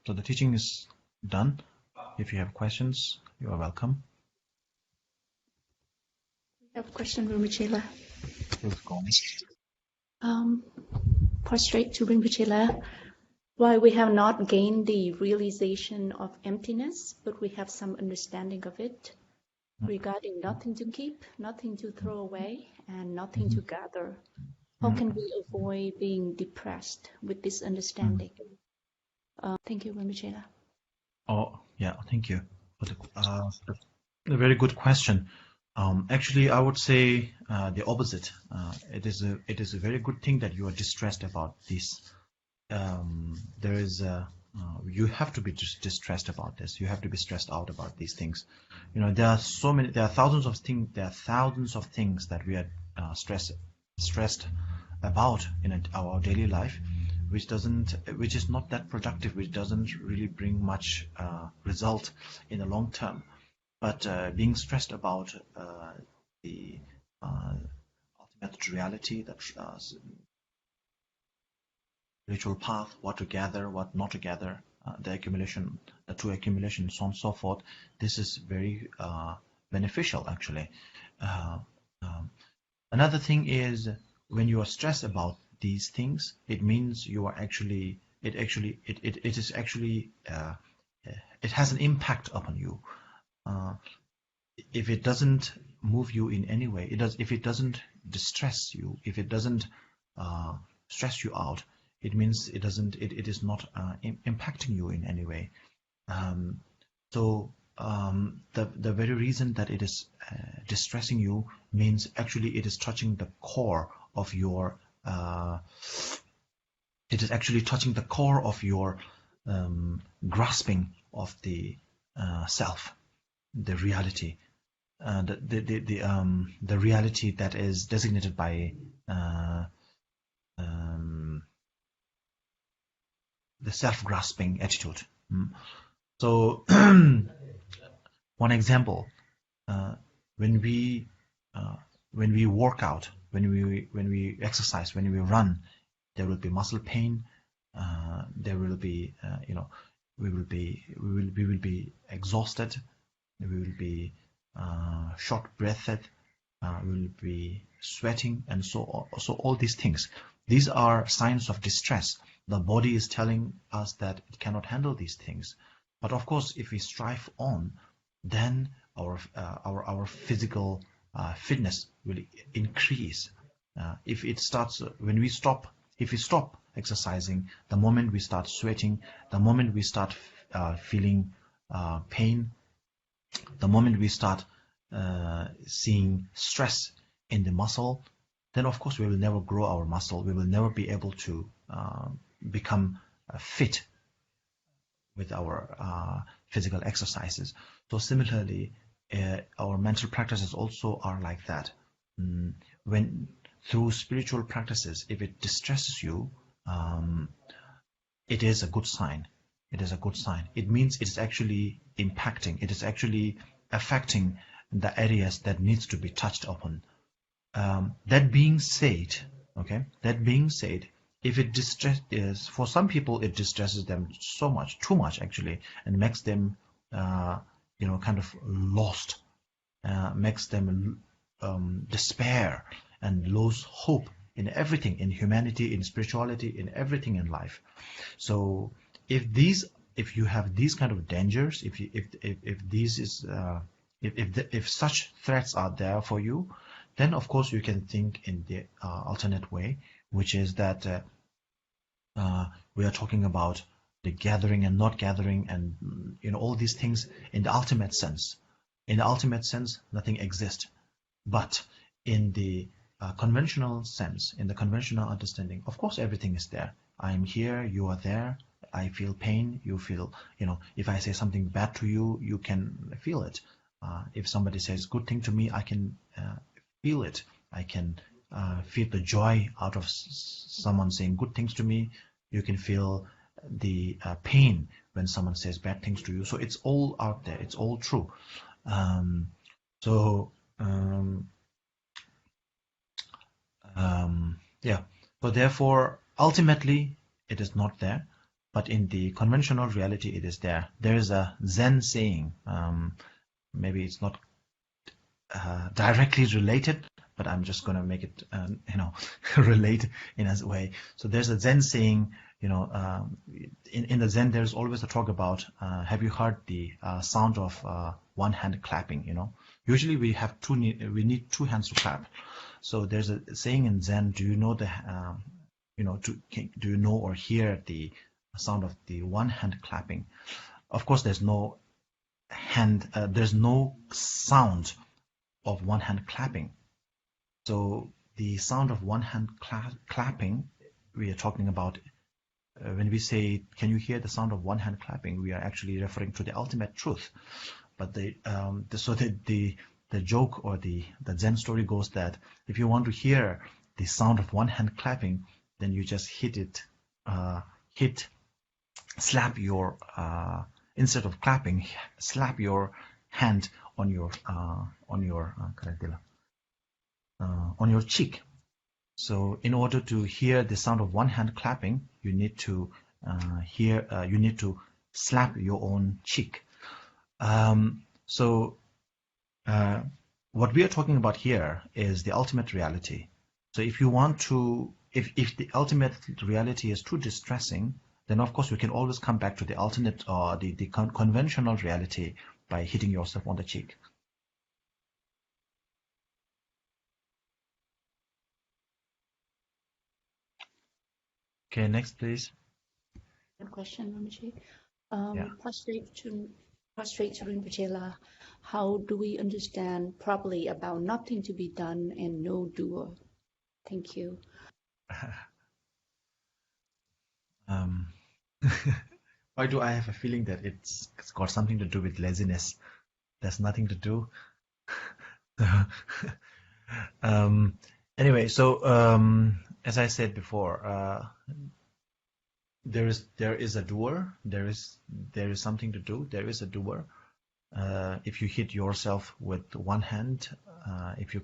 So the teaching is done. If you have questions, you are welcome. I have a question, Rinpoche. Please go on. Prostrate to Rinpoche. Why we have not gained the realization of emptiness, but we have some understanding of it regarding nothing to keep, nothing to throw away, and nothing to gather. How can we avoid being depressed with this understanding? Thank you, Rinpoche. Oh, yeah, thank you for a very good question. Actually, I would say the opposite. It is a very good thing that you are distressed about this. You have to be distressed about this. You have to be stressed out about these things. There are thousands of things. There are thousands of things that we are stressed about in our daily life, which is not that productive, which doesn't really bring much result in the long term. But being stressed about the ultimate reality, that spiritual path, what to gather, what not to gather, the true accumulation, so on and so forth. This is very beneficial, actually. Another thing is, when you are stressed about these things, it means you are actually. It has an impact upon you. If it doesn't move you in any way, if it doesn't distress you, if it doesn't stress you out, it means it is not impacting you in any way. The very reason that it is distressing you means actually it is touching the core of your. It is actually touching the core of your grasping of the self, the reality, the reality that is designated by the self-grasping attitude. So, one example: when we work out, when we exercise, when we run, there will be muscle pain. There will be, we will be exhausted. We will be short-breathed. We will be sweating, and so all these things. These are signs of distress. The body is telling us that it cannot handle these things. But of course, if we strive on, then our physical fitness will increase. If we stop exercising, the moment we start sweating, the moment we start feeling pain, the moment we start seeing stress in the muscle, then of course we will never grow our muscle. We will never be able to become fit with our physical exercises. So similarly, our mental practices also are like that. When through spiritual practices, if it distresses you, it is a good sign. It is a good sign. It means it is actually impacting. It is actually affecting the areas that needs to be touched upon. That being said, if it distresses, for some people it distresses them so much, too much actually, and makes them, kind of lost, makes them despair and lose hope in everything, in humanity, in spirituality, in everything in life. So if you have these kind of dangers, if such threats are there for you, then of course you can think in the alternate way, which is that we are talking about the gathering and not gathering, and all these things in the ultimate sense. In the ultimate sense, nothing exists. But in the conventional sense, in the conventional understanding, of course everything is there. I am here, you are there. I feel pain, you feel, if I say something bad to you, you can feel it. If somebody says good thing to me, I can feel it. I can feel the joy out of someone saying good things to me. You can feel the pain when someone says bad things to you. So it's all out there. It's all true. So therefore, ultimately, it is not there. But in the conventional reality, it is there. There is a Zen saying. Maybe it's not directly related, but I'm just going to make it, relate in a way. So there's a Zen saying, in the Zen, there's always a talk about, have you heard the sound of one hand clapping, Usually we need two hands to clap. So there's a saying in Zen, do you know do you know or hear the sound of the one hand clapping? Of course, there's no sound of one hand clapping. So the sound of one hand clapping, we are talking about, when we say, can you hear the sound of one hand clapping, we are actually referring to the ultimate truth. But the joke or the Zen story goes that if you want to hear the sound of one hand clapping, then you just slap your, instead of clapping, slap your hand on your cheek. So in order to hear the sound of one hand clapping, you need to slap your own cheek. What we are talking about here is the ultimate reality. So if you want to, if the ultimate reality is too distressing, then of course you can always come back to the alternate or the conventional reality by hitting yourself on the cheek. Okay, next please. Good question, Rinpoche. Yeah. Prostrate to Rinpoche La, how do we understand properly about nothing to be done and no doer? Thank you. Why do I have a feeling that it's got something to do with laziness? There's nothing to do. Anyway, so as I said before, there is a doer. There is something to do. There is a doer. If you hit yourself with one hand, if you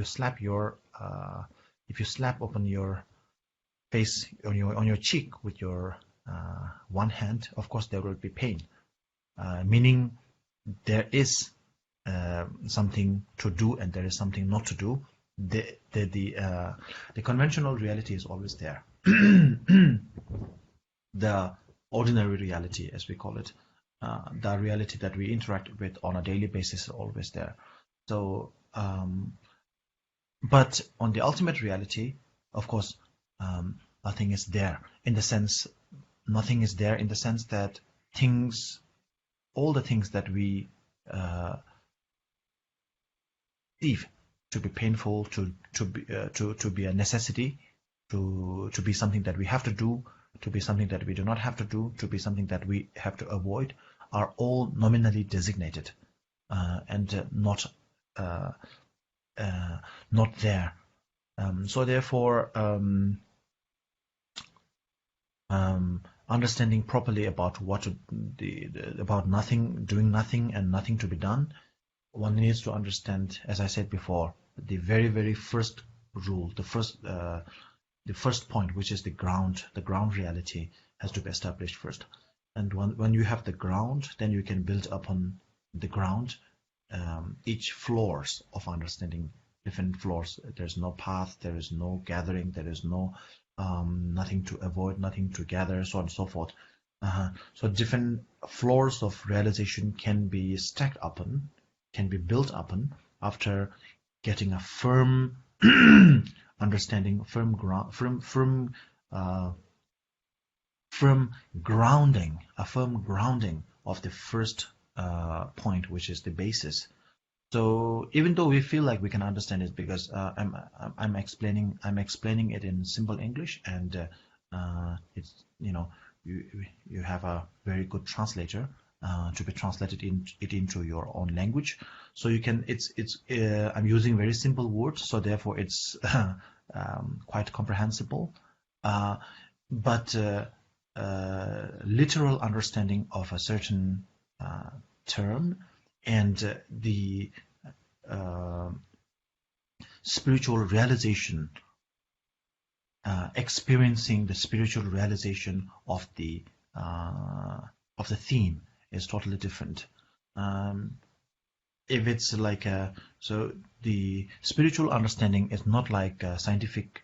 slap upon your face on your cheek with your one hand, of course there will be pain. Meaning there is something to do and there is something not to do. The conventional reality is always there. The ordinary reality, as we call it, the reality that we interact with on a daily basis is always there. So, but on the ultimate reality, of course, nothing is there in the sense that all the things that we perceive to be painful, to be a necessity, to be something that we have to do, to be something that we do not have to do, to be something that we have to avoid, are all nominally designated and not there. So therefore, understanding properly about about nothing, doing nothing, and nothing to be done, one needs to understand, as I said before, the very, very first rule, the first point, which is the ground reality, has to be established first. And when you have the ground, then you can build upon the ground each floors of understanding, different floors. There's no path, there is no gathering, there is no nothing to avoid, nothing to gather, so on and so forth. So different floors of realization can be stacked upon, can be built upon after getting a firm understanding, firm grounding, a firm grounding of the first point, which is the basis. So even though we feel like we can understand it, because I'm explaining it in simple English, and it's you have a very good translator to be translated into your own language. So you can I'm using very simple words, so therefore it's quite comprehensible. But literal understanding of a certain term and the spiritual realization, experiencing the spiritual realization of the of the theme is totally different. If it's like so the spiritual understanding is not like scientific,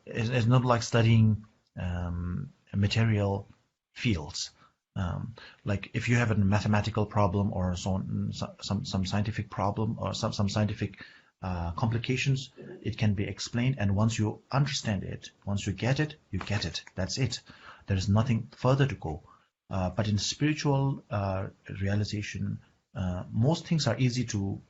is not like studying material fields. Like if you have a mathematical problem or some scientific problem or some scientific complications, it can be explained, and once you understand it, once you get it, you get it. That's it. There is nothing further to go. But in spiritual realization, most things are easy to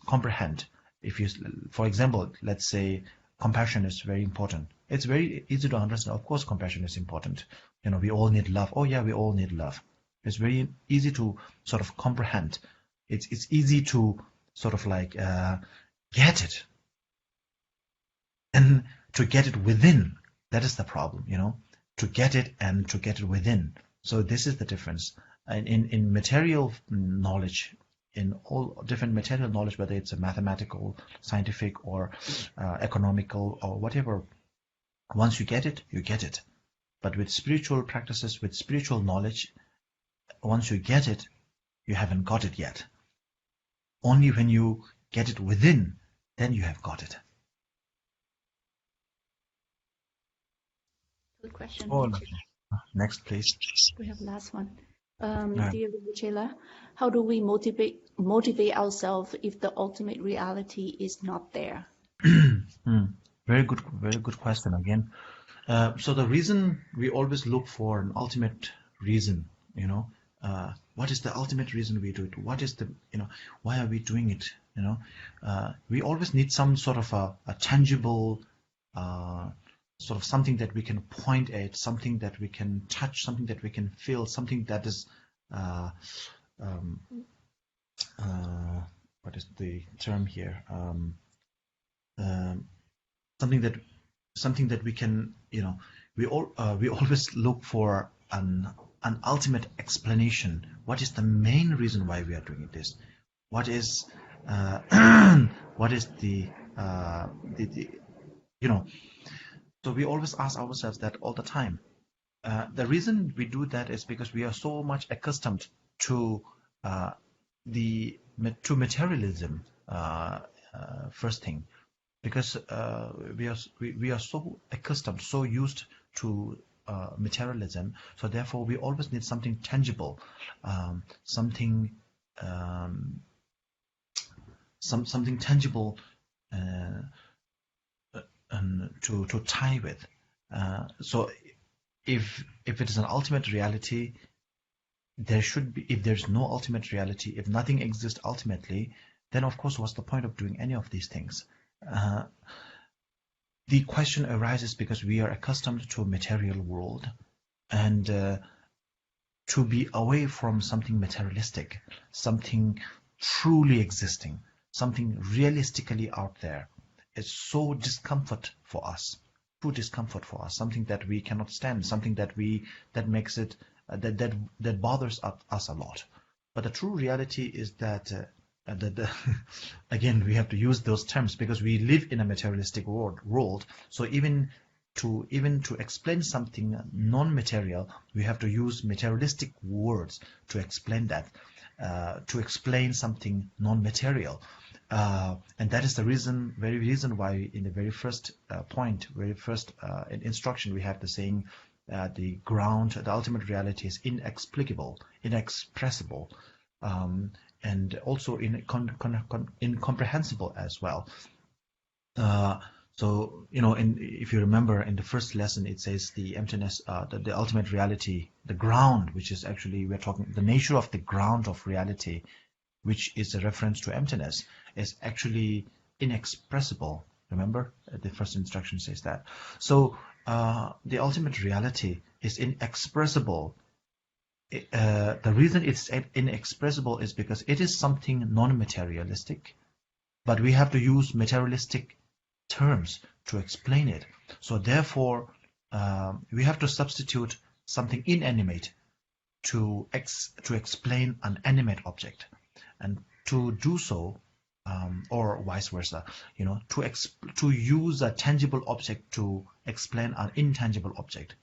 comprehend. If you, for example, let's say compassion is very important. It's very easy to understand. Of course, compassion is important. You know, we all need love. Oh yeah, we all need love. It's very easy to sort of comprehend. It's easy to sort of like get it, and to get it within. That is the problem, you know, to get it and to get it within. So this is the difference. And in material knowledge, in all different material knowledge, whether it's a mathematical, scientific, or economical, or whatever, once you get it, you get it. But with spiritual practices, with spiritual knowledge, once you get it, you haven't got it yet. Only when you get it within, then you have got it. Good question. Oh, next, please. We have last one. Yeah. Dear Rinpoche, how do we motivate ourselves if the ultimate reality is not there? Very good question again. So the reason we always look for an ultimate reason, you know, what is the ultimate reason we do it? What is the, you know, why are we doing it? You know, we always need some sort of a tangible, sort of something that we can point at, something that we can touch, something that we can feel, something that is, what is the term here? Something that we can, you know, we always look for an ultimate explanation. What is the main reason why we are doing this? What is what is the you know? So we always ask ourselves that all the time. The reason we do that is because we are so much accustomed to materialism. First thing, because we are so accustomed, so used to materialism. So therefore, we always need something tangible, something something tangible to tie with. So if it is an ultimate reality, there should be. If there's no ultimate reality, if nothing exists ultimately, then of course, what's the point of doing any of these things? The question arises because we are accustomed to a material world, and to be away from something materialistic, something truly existing, something realistically out there, is so discomfort for us, true discomfort for us, something that we cannot stand, something that makes it that bothers us a lot. But the true reality is that again, we have to use those terms because we live in a materialistic world. So even to explain something non-material, we have to use materialistic words to explain that, to explain something non-material. And that is the very reason why in the very first instruction we have the saying, the ultimate reality is inexplicable, inexpressible, and also incomprehensible as well. So, you know, if you remember in the first lesson, it says the emptiness, the ultimate reality, the ground, which is actually, we're talking, the nature of the ground of reality, which is a reference to emptiness, is actually inexpressible. Remember, the first instruction says that. So the ultimate reality is inexpressible. The reason it's inexpressible is because it is something non-materialistic, but we have to use materialistic terms to explain it. So therefore, we have to substitute something inanimate to explain an animate object, and to do so, or vice versa, you know, to use a tangible object to explain an intangible object.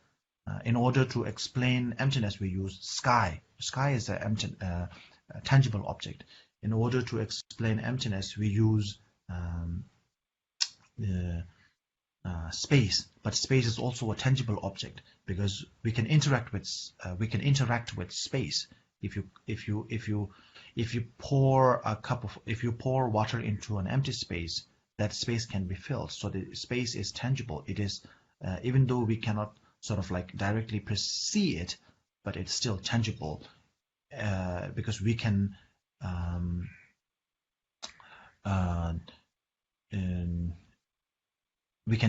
In order to explain emptiness, we use sky. Sky is a tangible object. In order to explain emptiness, we use space. But space is also a tangible object because we can interact with space. If you pour water into an empty space, that space can be filled. So the space is tangible. It is even though we cannot sort of like directly see it, but it's still tangible because we can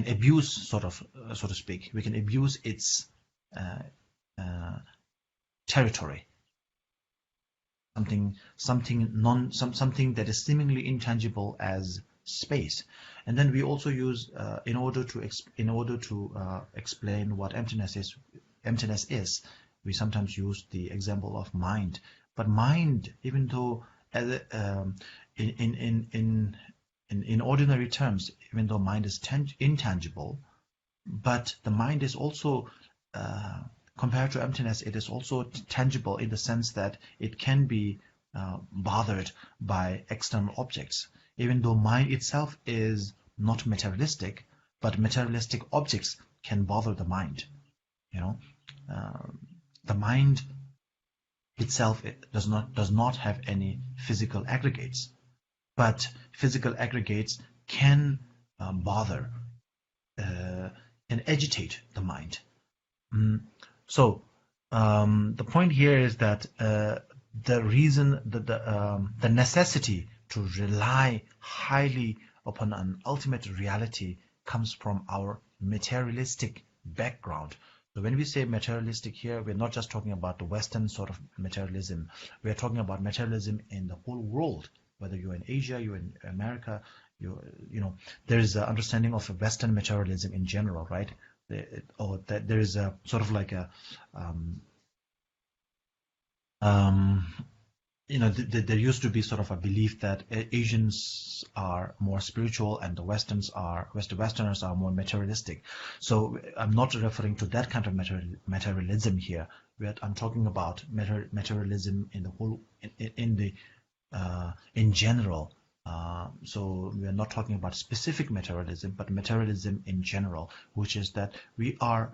abuse, so to speak. We can abuse its territory. Something that is seemingly intangible as space. And then we also use in order to explain what emptiness is, we sometimes use the example of mind. But mind, even though in ordinary terms, even though mind is intangible, but the mind is also compared to emptiness, it is also tangible in the sense that it can be bothered by external objects. Even though mind itself is not materialistic, but materialistic objects can bother the mind. The mind itself does not have any physical aggregates, but physical aggregates can bother and agitate the mind. So the point here is that the reason that the necessity to rely highly upon an ultimate reality comes from our materialistic background. So when we say materialistic here, we're not just talking about the Western sort of materialism. We're talking about materialism in the whole world. Whether you're in Asia, you're in America, there is an understanding of a Western materialism in general, right? That there is a sort of like a there used to be sort of a belief that Asians are more spiritual and the Westerners are more materialistic. So I'm not referring to that kind of materialism here. I'm talking about materialism in the whole, in general. So we are not talking about specific materialism, but materialism in general, which is that we are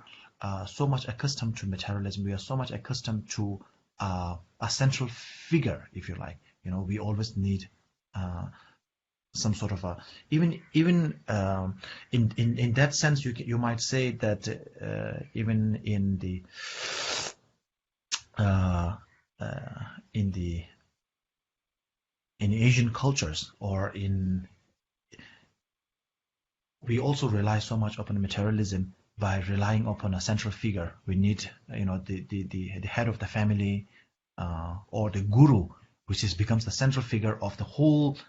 so much accustomed to materialism. We are so much accustomed to a central figure, if you like. We always need some sort of a even in that sense, you might say that even in Asian cultures or we also rely so much upon materialism by relying upon a central figure. We need, the head of the family or the guru, which becomes the central figure of the whole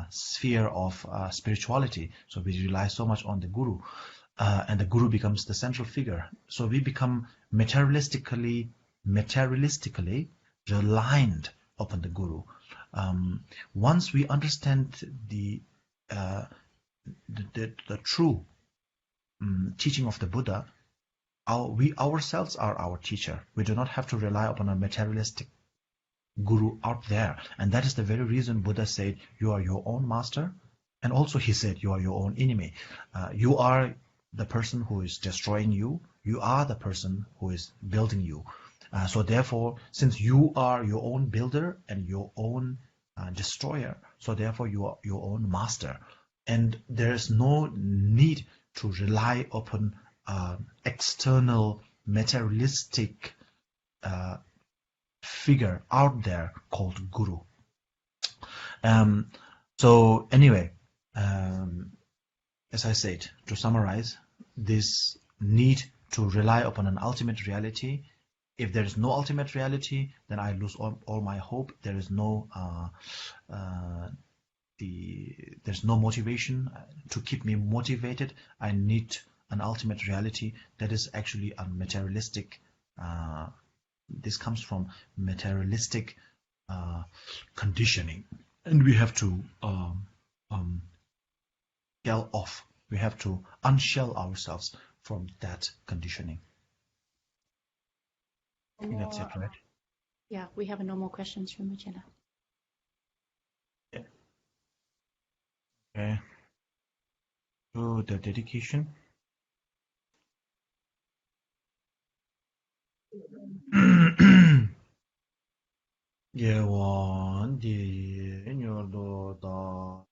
sphere of spirituality. So we rely so much on the guru, and the guru becomes the central figure. So we become materialistically reliant upon the guru. Once we understand the true teaching of the Buddha, we ourselves are our teacher. We do not have to rely upon a materialistic guru out there. And that is the very reason Buddha said, you are your own master. And also he said, you are your own enemy. You are the person who is destroying you. You are the person who is building you. So therefore, since you are your own builder and your own destroyer, so therefore you are your own master. And there is no need to rely upon external materialistic figure out there called guru. So anyway, as I said, to summarize, this need to rely upon an ultimate reality. If there is no ultimate reality, then I lose all my hope. There is no there's no motivation to keep me motivated. I need an ultimate reality that is actually a materialistic. This comes from materialistic conditioning, and we have to shell off. We have to unshell ourselves from that conditioning. I think that's it, right? Yeah, we have no more questions, Rinpoche. Yeah. Okay. So the dedication. Yewan di nyordo da